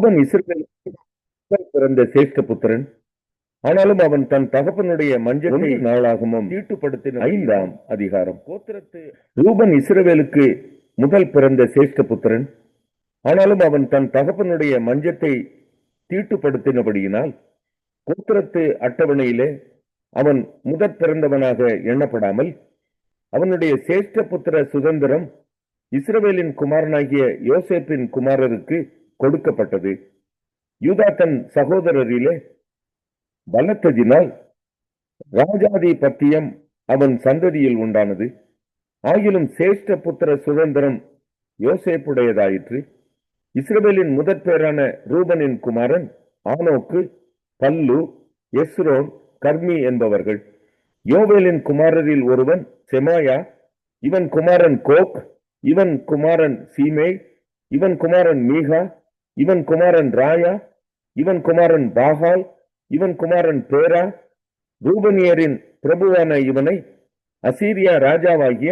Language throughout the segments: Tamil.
ரூபன் இஸ்ரவேலுக்கு பிறந்த சேஷ்ட புத்திரன். ஆனாலும் அவன் தன் தகப்பனுடைய மஞ்சத்தை நாளாகமும் தீட்டுப்படுத்தின. 5ஆம் அதிகாரம். ரூபன் இஸ்ரவேலுக்கு முதல் பிறந்த சேஷ்ட புத்திரன். ஆனாலும் அவன் தன் தகப்பனுடைய மஞ்சத்தை தீட்டுப்படுத்தினபடியினால் கோத்திரத்து அட்டவணையிலே அவன் முதற் பிறந்தவனாக எண்ணப்படாமல் அவனுடைய சேஷ்ட புத்திர சுதந்திரம் இஸ்ரவேலின் குமாரனாகிய யோசேப்பின் குமாரருக்கு கொடுக்கப்பட்டது. யூதா தன் சகோதரரிலே பலத்ததினால் ராஜாதி பத்தியம் அவன் சந்ததியில் உண்டானது. ஆகிலும் சேஷ்ட புத்திர சுதந்திரம் யோசேப்புடையதாயிற்று. இஸ்ரவேலின் முதற் பேரான ரூபனின் குமாரன் ஆனோக்கு, பல்லு, எஸ்ரோன், கர்மி என்பவர்கள். யோவேலின் குமாரரில் ஒருவன் செமாயா, இவன் குமாரன் கோக், இவன் குமாரன் சீமே, இவன் குமாரன் மீகா, இவன் குமாரன் ராயா, இவன் குமாரன் பாகால், இவன் குமாரன் பேரா. ரூபனியரின் பிரபுவான இவனை அசீரியா ராஜாவாகிய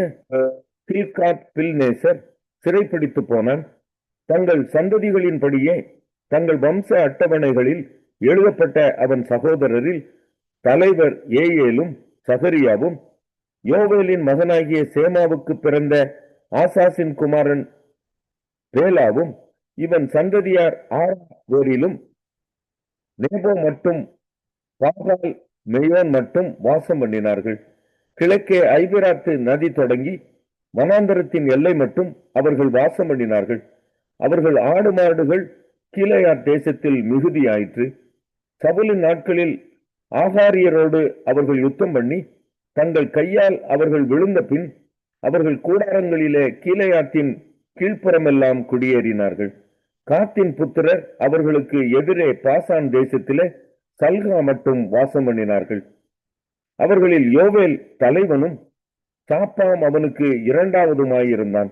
தீர்காத் பில்நேசர் சிறைப்பிடித்து போனான். தங்கள் சந்ததிகளின்படியே தங்கள் வம்ச அட்டவணைகளில் எழுதப்பட்ட அவன் சகோதரரில் தலைவர் ஏயேலும் சகரியாவும், யோவேலின் மகனாகிய சேமாவுக்கு பிறந்த ஆசாசின் குமாரன் பேலாவும், இவன் சந்ததியார் ஆறாவேரிலும் நேபோ மட்டும் பாகால் மெயோன் மட்டும் வாசம் பண்ணினார்கள். கிழக்கே ஐபிராத்து நதி தொடங்கி வனாந்தரத்தின் எல்லை மட்டும் அவர்கள் வாசம் பண்ணினார்கள். அவர்கள் ஆடு மாடுகள் கீலேயாத் தேசத்தில் மிகுதியாயிற்று. சவுலின் நாட்களில் ஆகாரியரோடு அவர்கள் யுத்தம் பண்ணி தங்கள் கையால் அவர்கள் விழுந்த பின் அவர்கள் கூடாரங்களிலே கீலேயாத்தின் கீழ்ப்புறமெல்லாம் குடியேறினார்கள். காத்தின் புத்திரர் அவர்களுக்கு எதிரே பாசான் தேசத்திலே சல்கா மட்டும் வாசம் பண்ணினார்கள். அவர்களில் யோவேல் தலைவனும் சாப்பாம் அவனுக்கு இரண்டாவதுமாயிருந்தான்.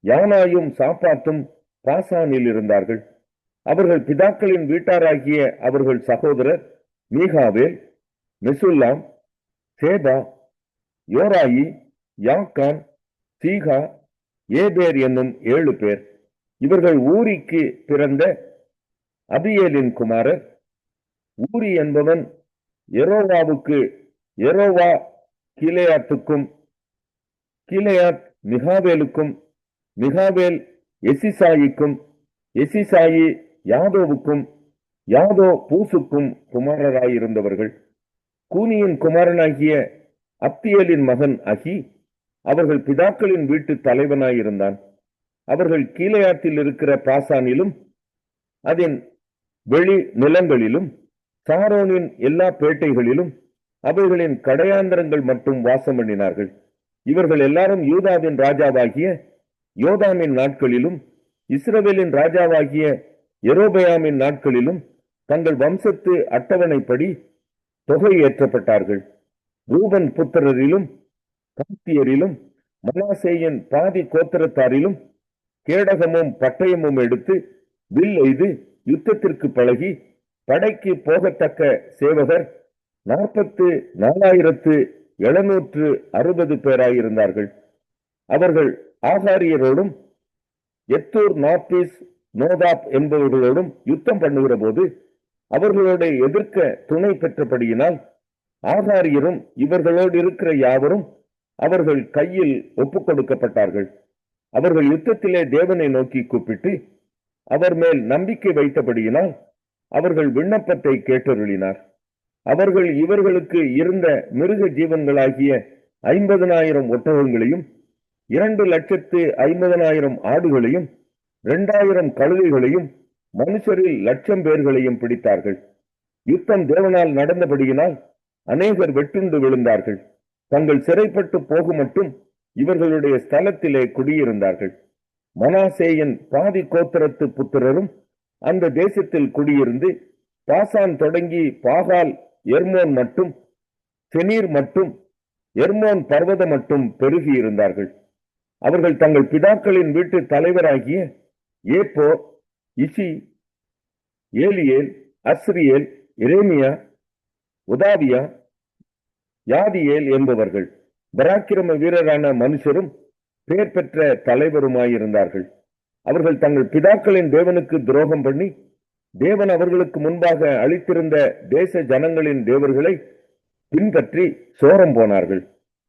யானாயும் சாப்பாத்தும் பாசானில் இருந்தார்கள். அவர்கள் பிதாக்களின் வீட்டாராகிய அவர்கள் சகோதரர் மீகாவேல், மெசுல்லாம், சேபா, யோராயி, யாக்கான், சீகா, ஏபேர் என்னும் 7 பேர். இவர்கள் ஊரிக்கு பிறந்த அபியேலின் குமாரர். ஊரி என்பவன் எரோவாவுக்கு, எரோவா கீலேயாத்துக்கும், கீலேயாத் மிகாவேலுக்கும், மிகாவேல் எசிசாயிக்கும், எசிசாயி யாதோவுக்கும், யாதோ பூசுக்கும் குமாரராயிருந்தவர்கள். கூனியின் குமாரனாகிய அப்தியேலின் மகன் அகி அவர்கள் பிதாக்களின் வீட்டு தலைவனாயிருந்தான். அவர்கள் கீலேயாத்தில் இருக்கிற பாசானிலும் அதன் வெளி நிலங்களிலும் சாரோனின் எல்லா பேட்டைகளிலும் அவைகளின் கடையாந்திரங்கள் மட்டும் வாசம் பண்ணினார்கள். இவர்கள் எல்லாரும் யூதாவின் ராஜாவாகிய யோதாமின் நாட்களிலும் இஸ்ரவேலின் ராஜாவாகிய யெரொபெயாமின் நாட்களிலும் தங்கள் வம்சத்து அட்டவணைப்படி தொகை ஏற்றப்பட்டார்கள். ரூபன் புத்திரரிலும் காத்தியரிலும் மனாசேயின் பாதி கோத்திரத்தாரிலும் கேடகமும் பட்டயமும் எடுத்து வில் எய்து யுத்தத்திற்கு பழகி படைக்கு போகத்தக்க சேவகர் 44,760 பேராயிருந்தார்கள். அவர்கள் ஆகாரியரோடும் எத்தூர், நாப்பீஸ், நோதாப் என்பவர்களோடும் யுத்தம் பண்ணுகிற போது அவர்களோடு எதிர்க்க துணை பெற்றபடியினால் ஆகாரியரும் இவர்களோடு இருக்கிற யாவரும் அவர்கள் கையில் ஒப்புக் கொடுக்கப்பட்டார்கள். அவர்கள் யுத்தத்திலே தேவனை நோக்கி கூப்பிட்டு அவர் மேல் நம்பிக்கை வைத்தபடியினால் அவர்கள் விண்ணப்பத்தை கேட்டருளினார். அவர்கள் இவர்களுக்கு இருந்த மிருக ஜீவன்களாகிய 50,000 ஒட்டகங்களையும் 2,50,000 ஆடுகளையும் 2,000 கழுதைகளையும் மனுஷரில் 1,00,000 பேர்களையும் பிடித்தார்கள். யுத்தம் தேவனால் நடந்தபடியினால் அநேகர் வெட்டுண்டு விழுந்தார்கள். தங்கள் சிறைப்பட்டு போகும் மட்டும் இவர்களுடைய ஸ்தலத்திலே குடியிருந்தார்கள். மனாசேயின் பாதி கோத்திரத்து புத்திரரும் அந்த தேசத்தில் குடியிருந்து பாசான் தொடங்கி பாகால் எர்மோன் மட்டும், செனீர் மட்டும், எர்மோன் பர்வத மட்டும் பெருகி இருந்தார்கள். அவர்கள் தங்கள் பிதாக்களின் வீட்டு தலைவராகிய ஏப்போ, இசி, ஏலியேல், அஸ்ரியேல், எரேமியா, உதாவியா, யாதியேல் என்பவர்கள் பராக்கிரம வீரரான மனுஷரும் பெயர் பெற்ற தலைவருமாயிருந்தார்கள். அவர்கள் தங்கள் பிதாக்களின் தேவனுக்கு துரோகம் பண்ணி தேவன் அவர்களுக்கு முன்பாக அளித்திருந்த தேச ஜனங்களின் தேவர்களை பின்பற்றி சோரம் போனார்கள்.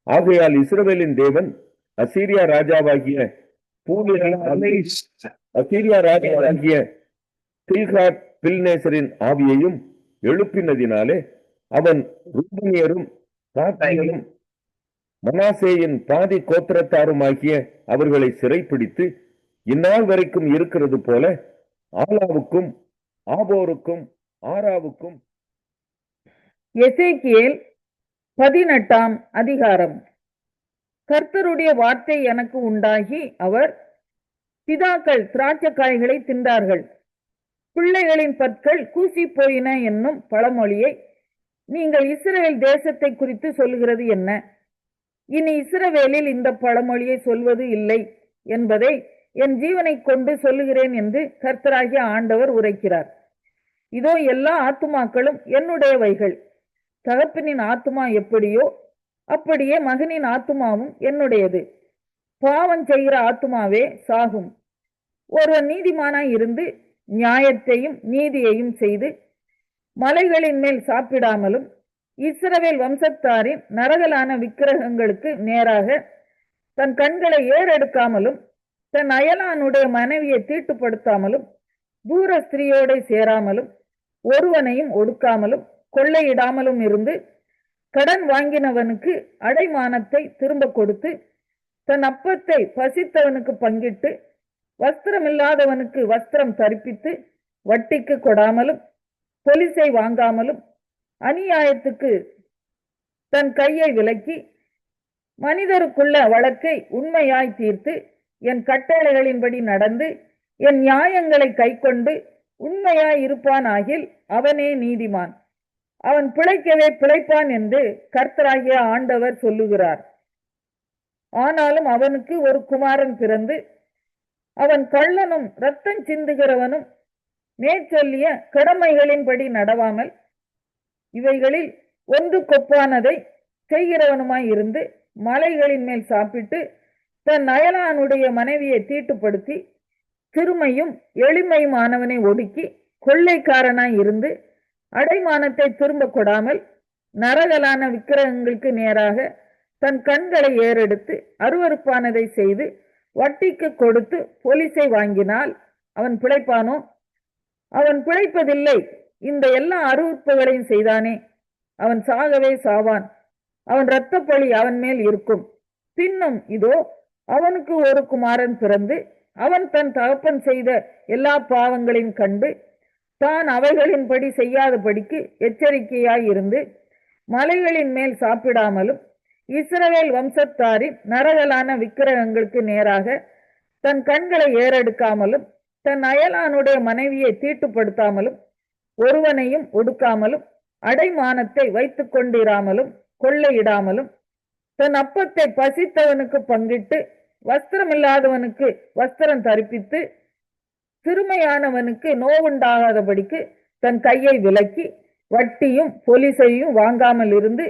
ஆகையால் இஸ்ரவேலின் தேவன் அசீரியா ராஜாவாகிய தில்காத் பில்நேசரின் ஆவியையும் எழுப்பினதினாலே அவன் ரூபனியரும் காத்தியரும் மனாசேயின் பாதி கோத்திரத்தாருமாகிய அவர்களை சிறைப்பிடித்து இந்நாள் வரைக்கும் இருக்கிறது போல ஆலாவுக்கும் ஆபோருக்கும் ஆராவுக்கும். எசேக்கியேல் 18ஆம் அதிகாரம். கர்த்தருடைய வார்த்தை எனக்கு உண்டாகி, அவர், பிதாக்கள் திராட்சக்காய்களை தின்றார்கள், பிள்ளைகளின் பற்கள் கூசி போயின என்னும் பழமொழியை நீங்கள் இஸ்ரவேல் தேசத்தை குறித்து சொல்லுகிறது என்ன? இனி இஸ்ரவேலில் இந்த பழமொழியை சொல்வது இல்லை என்பதை என் ஜீவனை கொண்டு சொல்லுகிறேன் என்று கர்த்தராகிய ஆண்டவர் உரைக்கிறார். இதோ எல்லா ஆத்துமாக்களும் என்னுடையவைகள். தகப்பனின் ஆத்துமா எப்படியோ அப்படியே மகனின் ஆத்துமாவும் என்னுடையது. பாவம் செய்கிற ஆத்துமாவே சாகும். ஒருவன் நீதிமானாய் இருந்து நியாயத்தையும் நீதியையும் செய்து மலைகளின் மேல் சாப்பிடாமலும் இஸ்ரவேல் வம்சத்தாரின் நரகலான விக்கிரகங்களுக்கு நேராக தன் கண்களை ஏறெடுக்காமலும் தன் அயலானுடைய மனைவியை தீட்டுப்படுத்தாமலும் தூர ஸ்திரீயோட சேராமலும் ஒருவனையும் ஒடுக்காமலும் கொள்ளையிடாமலும் இருந்து கடன் வாங்கினவனுக்கு அடைமானத்தை திரும்ப கொடுத்து தன் அப்பத்தை பசித்தவனுக்கு பங்கிட்டு வஸ்திரமில்லாதவனுக்கு வஸ்திரம் தரிப்பித்து வட்டிக்கு கொடாமலும் பொலிசை வாங்காமலும் அநியாயத்துக்கு தன் கையை விலக்கி மனிதருக்குள்ள வழக்கை உண்மையாய் தீர்த்து என் கட்டளைகளின்படி நடந்து என் நியாயங்களை கைக்கொண்டு உண்மையாய் இருப்பான் ஆகில் அவனே நீதிமான், அவன் பிழைக்கவே பிழைப்பான் என்று கர்த்தராகிய ஆண்டவர் சொல்லுகிறார். ஆனாலும் அவனுக்கு ஒரு குமாரன் பிறந்து அவன் கள்ளனும் இரத்தம் சிந்துகிறவனும் மேற்சொல்லிய கடமைகளின்படி நடவாமல் இவைகளில் ஒன்று கொப்பானதை செய்கிறவனுமாய் இருந்து மலைகளின் மேல் சாப்பிட்டு தன் அயலானுடைய மனைவியை தீட்டுப்படுத்தி சிறுமையும் எளிமையுமானவனை ஒடுக்கி கொள்ளைக்காரனாய் இருந்து அடைமானத்தை திரும்ப கொடாமல் நரகலான விக்கிரகங்களுக்கு நேராக தன் கண்களை ஏறெடுத்து அருவருப்பானதை செய்து வட்டிக்கு கொடுத்து பொலிசை வாங்கினால் அவன் பிழைப்பானோ? அவன் பிழைப்பதில்லை. இந்த எல்லா அருவருப்புகளையும் செய்தானே, அவன் சாகவே சாவான். அவன் இரத்தப்பழி அவன் மேல் இருக்கும். பின்னும் இதோ அவனுக்கு ஒரு குமாரன் பிறந்து அவன் தன் தகப்பன் செய்த எல்லா பாவங்களையும் கண்டு தான் அவைகளின்படி செய்யாதபடிக்கு எச்சரிக்கையாய் இருந்து மலைகளின் மேல் சாப்பிடாமலும் இஸ்ரவேல் வம்சத்தாரின் நரகலான விக்கிரகங்களுக்கு நேராக தன் கண்களை ஏறெடுக்காமலும் தன் அயலானுடைய மனைவியை தீட்டுப்படுத்தாமலும் ஒருவனையும் ஒடுக்காமலும் அடைமானத்தை வைத்துக் கொண்டிராமலும் கொள்ளையிடாமலும் தன் அப்பத்தை பசித்தவனுக்கு பங்கிட்டு வஸ்திரமில்லாதவனுக்கு வஸ்திரம் தரிப்பித்து சிறுமையானவனுக்கு நோவுண்டாகாதபடிக்கு தன் கையை விலக்கி வட்டியும் பொலிசையும் வாங்காமல் இருந்து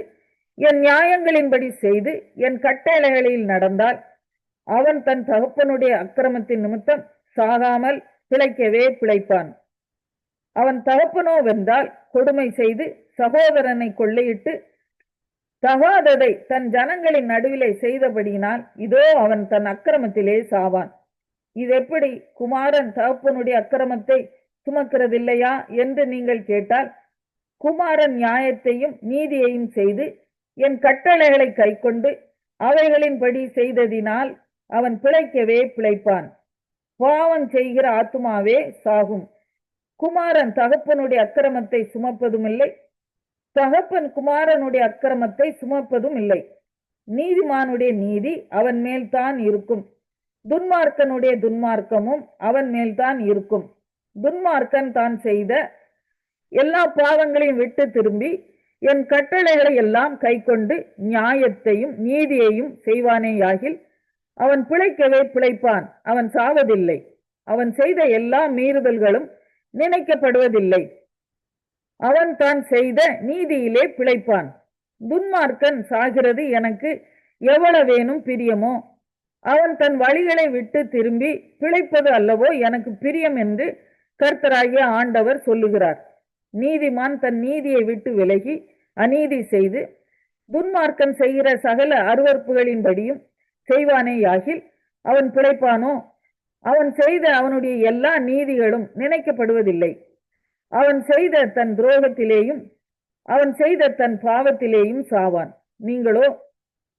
என் நியாயங்களின்படி செய்து என் கட்டளைகளில் நடந்தால் அவன் தன் தகப்பனுடைய அக்கிரமத்தின் நிமித்தம் சாகாமல் பிழைக்கவே பிழைப்பான். அவன் தகப்பனோ வென்றால் கொடுமை செய்து சகோதரனை கொள்ளையிட்டு தகாததை தன் ஜனங்களின் நடுவிலே செய்தபடியினால் இதோ அவன் தன் அக்கிரமத்திலே சாவான். இது எப்படி? குமாரன் தகப்பனுடைய அக்கிரமத்தை சுமக்கிறதில்லையா என்று நீங்கள் கேட்டால், குமாரன் நியாயத்தையும் நீதியையும் செய்து என் கட்டளைகளை கைக்கொண்டு அவைகளின்படி செய்ததினால் அவன் பிழைக்கவே பிழைப்பான். பாவம் செய்கிற ஆத்துமாவே சாகும். குமாரன் தகப்பனுடைய அக்கிரமத்தை சுமப்பதும் இல்லை, தகப்பன் குமாரனுடைய அக்கிரமத்தை சுமப்பதும் இல்லை. நீதிமானுடைய நீதி அவன் மேல்தான் இருக்கும், துன்மார்க்கனுடைய துன்மார்க்கமும் அவன் மேல்தான் இருக்கும். துன்மார்க்கன் தான் செய்த எல்லா பாவங்களையும் விட்டு திரும்பி என் கட்டளைகளை எல்லாம் கைக்கொண்டு நியாயத்தையும் நீதியையும் செய்வானேயாகில் அவன் பிழைக்கவே பிழைப்பான், அவன் சாவதில்லை. அவன் செய்த எல்லா மீறுதல்களும் நினைக்கப்படுவதில்லை. அவன் தான் செய்த நீதியிலே பிழைப்பான். துன்மார்க்கன் சாகிறது எனக்கு எவ்வளவேனும் பிரியமோ, அவன் தன் வழிகளை விட்டு திரும்பி பிழைப்பது அல்லவோ எனக்கு பிரியம் என்று கர்த்தராகிய ஆண்டவர் சொல்லுகிறார். நீதிமான் தன் நீதியை விட்டு விலகி அநீதி செய்து துன்மார்க்கன் செய்கிற சகல அருவருப்புகளின்படியும் செய்வானேயாகில் அவன் பிழைப்பானோ? அவன் செய்த அவனுடைய எல்லா நீதிகளும் நினைக்கப்படுவதில்லை. அவன் செய்த தன் துரோகத்திலேயும் அவன் செய்த தன் பாவத்திலேயும் சாவான். நீங்களோ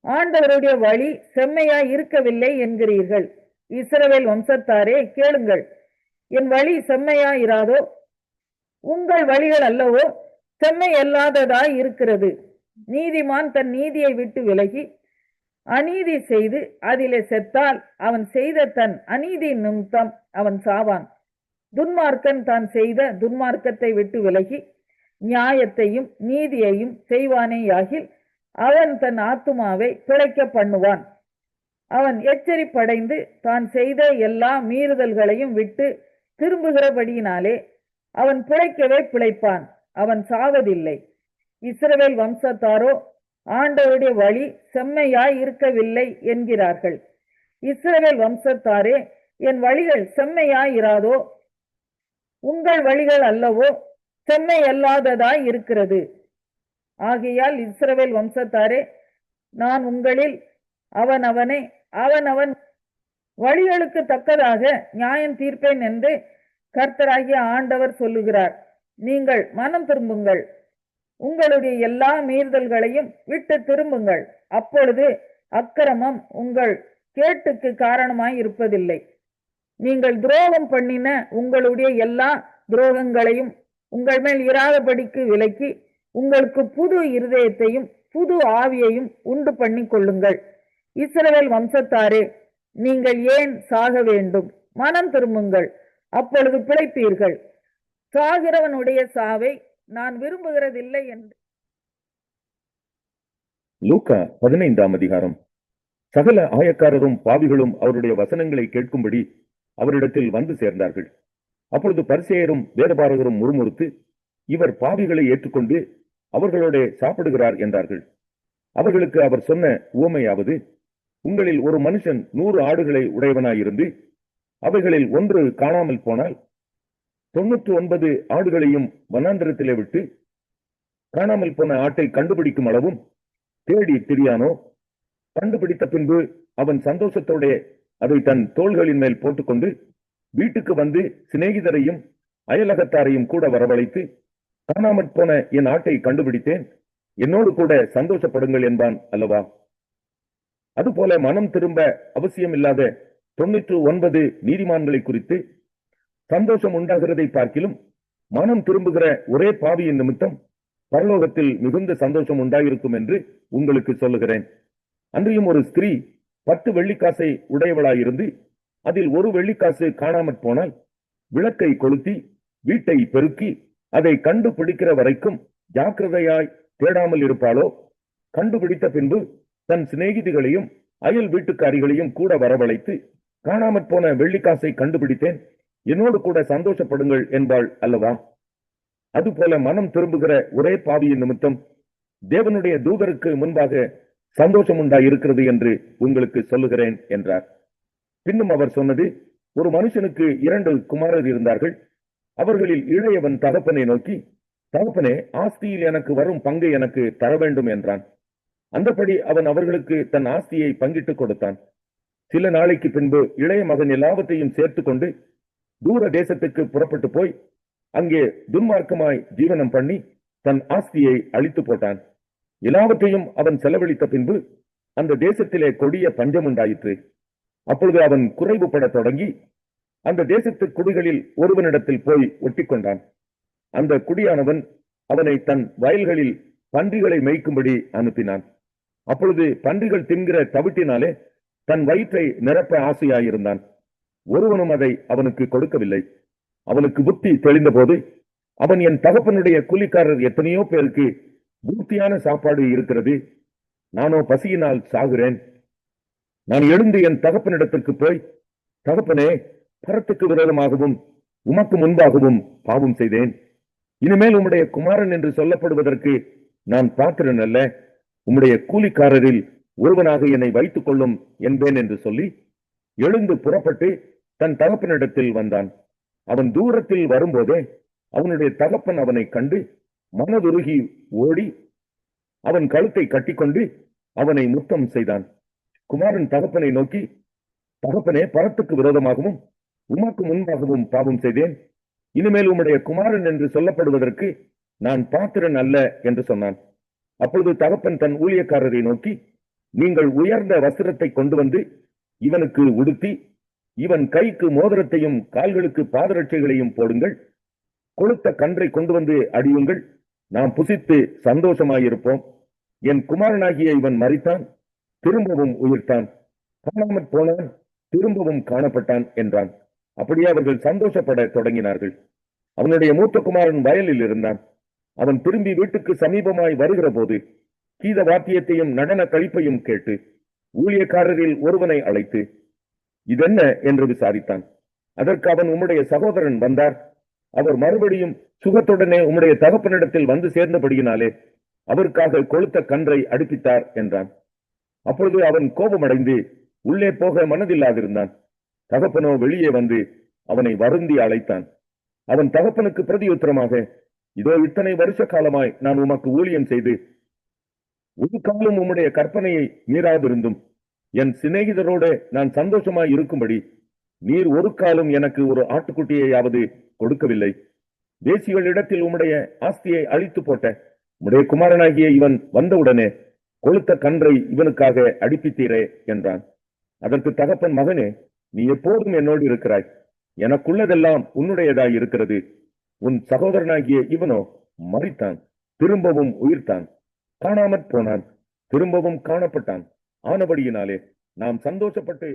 ஆண்டவருடைய வழி செம்மையாய் இருக்கவில்லை என்கிறீர்கள். இஸ்ரவேல் வம்சத்தாரே, கேளுங்கள். என் வழி செம்மையாயிராதோ? உங்கள் வழிகள் அல்லவோ செம்மை அல்லாததாய் இருக்கிறது. நீதிமான் தன் நீதியை விட்டு விலகி அநீதி செய்து அதிலே செத்தால் அவன் செய்த தன் அநீதி நிமித்தம் அவன் சாவான். துன்மார்க்கன் தான் செய்த துன்மார்க்கத்தை விட்டு விலகி நியாயத்தையும் நீதியையும் செய்வானேயாகில் அவன் தன் ஆத்துமாவை பிழைக்க பண்ணுவான். அவன் எச்சரிப்படைந்து தான் செய்த எல்லா மீறுதல்களையும் விட்டு திரும்புகிறபடியினாலே அவன் பிழைக்கவே பிழைப்பான், அவன் சாவதில்லை. இஸ்ரவேல் வம்சத்தாரோ ஆண்டவருடைய வழி செம்மையாய் இருக்கவில்லை என்கிறார்கள். இஸ்ரவேல் வம்சத்தாரே, என் வழிகள் செம்மையாயிராதோ? உங்கள் வழிகள் அல்லவோ செம்மை அல்லாததாய் இருக்கிறது. ஆகையால் இஸ்ரவேல் வம்சத்தாரே, நான் உங்களில் அவனவன் வழிகளுக்கு தக்கதாக நியாயம் தீர்ப்பேன் என்று கர்த்தராகிய ஆண்டவர் சொல்லுகிறார். நீங்கள் மனம் திரும்புங்கள், உங்களுடைய எல்லா மீறுதல்களையும் விட்டு திரும்புங்கள். அப்பொழுது அக்கிரமம் உங்கள் கேட்டுக்கு காரணமாய் இருப்பதில்லை. நீங்கள் துரோகம் பண்ணின உங்களுடைய எல்லா துரோகங்களையும் உங்கள் மேல் இராதபடிக்கு விலக்கி உங்களுக்கு புது இருதயத்தையும் புது ஆவியையும் உண்டு பண்ணி கொள்ளுங்கள். இஸ்ரவேல் வம்சத்தாரே, நீங்கள் ஏன் சாக வேண்டும்? மனம் திரும்புங்கள், அப்பொழுது பிழைப்பீர்கள். சாகிறவனுடைய சாவை நான் விரும்புகிறதில்லை என்று. லூக்கா 15ஆம் அதிகாரம். சகல ஆயக்காரரும் பாவிகளும் அவருடைய வசனங்களை கேட்கும்படி அவரிடத்தில் வந்து சேர்ந்தார்கள். அப்பொழுது பரிசேயரும் வேதபாரகரும் முறுமுறுத்து, இவர் பாவிகளை ஏற்றுக்கொண்டு அவர்களோட சாப்பிடுகிறார் என்றார்கள். அவர்களுக்கு அவர் சொன்ன உவமையாவது, உங்களில் ஒரு மனுஷன் 100 ஆடுகளை உடையவனாயிருந்து அவைகளில் ஒன்று காணாமல் போனால் 99 ஆடுகளையும் வனாந்திரத்திலே விட்டு காணாமல் போன ஆட்டை கண்டுபிடிக்கும் அளவும் தேடி திரியானோ? கண்டுபிடித்த பின்பு அவன் சந்தோஷத்தோட அதை தன் தோள்களின் மேல் போட்டுக்கொண்டு வீட்டுக்கு வந்து சிநேகிதரையும் அயலகத்தாரையும் கூட வரவழைத்து, காணாமற் போன என் ஆட்டை கண்டுபிடித்தேன், என்னோடு கூட சந்தோஷப்படுங்கள் என்பான் அல்லவா? அதுபோல மனம் திரும்ப அவசியமில்லாத 99 நீதிமான்களை குறித்து சந்தோஷம் உண்டாகிறதை பார்க்கிலும் மனம் திரும்புகிற ஒரே பாவியின் நிமித்தம் பரலோகத்தில் மிகுந்த சந்தோஷம் உண்டாயிருக்கும் என்று உங்களுக்கு சொல்லுகிறேன். அன்றியும் ஒரு ஸ்திரீ 10 வெள்ளிக்காசை உடையவளாயிருந்து அதில் 1 வெள்ளிக்காசு காணாமற் போனால் விளக்கை கொளுத்தி வீட்டை பெருக்கி அதை கண்டுபிடிக்கிற வரைக்கும் ஜாக்கிரதையாய் தேடாமல் இருப்பாளோ? கண்டுபிடித்த பின்பு தன் சிநேகிதிகளையும் அயல் வீட்டுக்காரிகளையும் கூட வரவழைத்து, காணாமற் போன வெள்ளிக்காசை கண்டுபிடித்தேன், என்னோடு கூட சந்தோஷப்படுங்கள் என்பாள் அல்லவா? அதுபோல மனம் திரும்புகிற ஒரே பாவியின் நிமித்தம் தேவனுடைய தூதருக்கு முன்பாக சந்தோஷம் உண்டாயிருக்கிறது என்று உங்களுக்கு சொல்லுகிறேன் என்றார். பின்னும் அவர் சொன்னது, ஒரு மனுஷனுக்கு 2 குமாரர் இருந்தார்கள். அவர்களில் இளையவன் தகப்பனை நோக்கி, தகப்பனே, ஆஸ்தியில் எனக்கு வரும் பங்கை எனக்கு தர வேண்டும் என்றான். அந்தபடி அவன் அவர்களுக்கு தன் ஆஸ்தியை பங்கிட்டுக் கொடுத்தான். சில நாளைக்கு பின்பு இளைய மகன் எல்லாவற்றையும் சேர்த்து கொண்டு தூர தேசத்துக்கு புறப்பட்டு போய் அங்கே துன்மார்க்கமாய் ஜீவனம் பண்ணி தன் ஆஸ்தியை அழித்து போட்டான். எல்லாவற்றையும் அவன் செலவழித்த பின்பு அந்த தேசத்திலே கொடிய பஞ்சம் உண்டாயிற்று. அப்பொழுது அவன் குறைவுபட தொடங்கி அந்த தேசத்து குடிகளில் ஒருவனிடத்தில் போய் ஒட்டிக்கொண்டான். அந்த குடியானவன் அவனை தன் வயல்களில் பன்றிகளை மேய்க்கும்படி அனுப்பினான். அப்பொழுது பன்றிகள் தின்கிற தவிட்டினாலே தன் வயிற்றை நிரப்ப ஆசையாயிருந்தான். ஒருவனும் அதை அவனுக்கு கொடுக்கவில்லை. அவனுக்கு புத்தி தெளிந்த போது அவன், என் தகப்பனுடைய கூலிக்காரர் எத்தனையோ பேருக்கு பூர்த்தியான சாப்பாடு இருக்கிறது, நானோ பசியினால் சாகுறேன். நான் எழுந்து என் தகப்பனிடத்திற்கு போய், தகப்பனே, பரத்துக்கு விரோதமாகவும் உமக்கு முன்பாகவும் பாவம் செய்தேன். இனிமேல் உம்முடைய குமாரன் என்று சொல்லப்படுவதற்கு நான் பாத்திரன் அல்ல. உம்முடைய கூலிக்காரரில் ஒருவனாக என்னை வைத்துக் கொள்ளும் என்பேன் என்று சொல்லி எழுந்து புறப்பட்டு தன் தகப்பனிடத்தில் வந்தான். அவன் தூரத்தில் வரும்போதே அவனுடைய தகப்பன் அவனை கண்டு மனதுருகி ஓடி அவன் கழுத்தை கட்டிக்கொண்டு அவனை முத்தம் செய்தான். குமாரன் தகப்பனை நோக்கி, தகப்பனே, பரத்துக்கு விரோதமாகவும் உமக்கு முன்பாகவும் பாவம் செய்தேன். இனிமேல் உம்முடைய குமாரன் என்று சொல்லப்படுவதற்கு நான் பாத்திரன் அல்ல என்று சொன்னான். அப்பொழுது தகப்பன் தன் ஊழியக்காரரை நோக்கி, நீங்கள் உயர்ந்த வஸ்திரத்தை கொண்டு வந்து இவனுக்கு உடுத்தி இவன் கைக்கு மோதிரத்தையும் கால்களுக்கு பாதரட்சைகளையும் போடுங்கள். கொழுத்த கன்றை கொண்டு வந்து அடியுங்கள். நாம் புசித்து சந்தோஷமாயிருப்போம். என் குமாரனாகிய இவன் மரித்தான், திரும்பவும் உயிர்த்தான், காணாமற் போனான், திரும்பவும் காணப்பட்டான் என்றான். அப்படியே அவர்கள் சந்தோஷப்பட தொடங்கினார்கள். அவனுடைய மூத்த குமாரன் வயலில் இருந்தான். அவன் திரும்பி வீட்டுக்கு சமீபமாய் வருகிற போது கீத வாத்தியத்தையும் நடன கழிப்பையும் கேட்டு ஊழியக்காரரில் ஒருவனை அழைத்து, இதென்ன என்று விசாரித்தான். அதற்கு அவன், உம்முடைய சகோதரன் வந்தார். அவர் மறுபடியும் சுகத்துடனே உம்முடைய தகப்பனிடத்தில் வந்து சேர்ந்தபடியினாலே அவருக்காக கொழுத்த கன்றை அடுப்பித்தார் என்றான். அப்பொழுது அவன் கோபமடைந்து உள்ளே போக மனதில்லாதிருந்தான். தகப்பனோ வெளியே வந்து அவனை வருந்தி அழைத்தான். அவன் தகப்பனுக்கு பிரதியுத்தரமாக, இதோ இத்தனை வருஷ காலமாய் நான் உமக்கு ஊழியம் செய்து ஒரு காலம் உம்முடைய கற்பனையை மீறாதிருந்தும் என் சிநேகிதரோடு நான் சந்தோஷமாய் இருக்கும்படி நீர் ஒரு காலம் எனக்கு ஒரு ஆட்டுக்குட்டியையாவது கொடுக்கவில்லை. தேசிகளிடத்தில் உம்முடைய ஆஸ்தியை அழித்து போட்ட உம்முடைய குமாரனாகிய இவன் வந்தவுடனே கொழுத்த கன்றை இவனுக்காக அடிப்பித்தீரே என்றான். அதற்கு தகப்பன், மகனே, நீ எப்போதும் என்னோடு இருக்கிறாய். எனக்குள்ளதெல்லாம் உன்னுடையதாய் இருக்கிறது. உன் சகோதரனாகிய இவனோ மரித்தான், திரும்பவும் உயிர்த்தான், காணாமற் போனான், திரும்பவும் காணப்பட்டான். ஆனபடியினாலே நாம் சந்தோஷப்பட்டு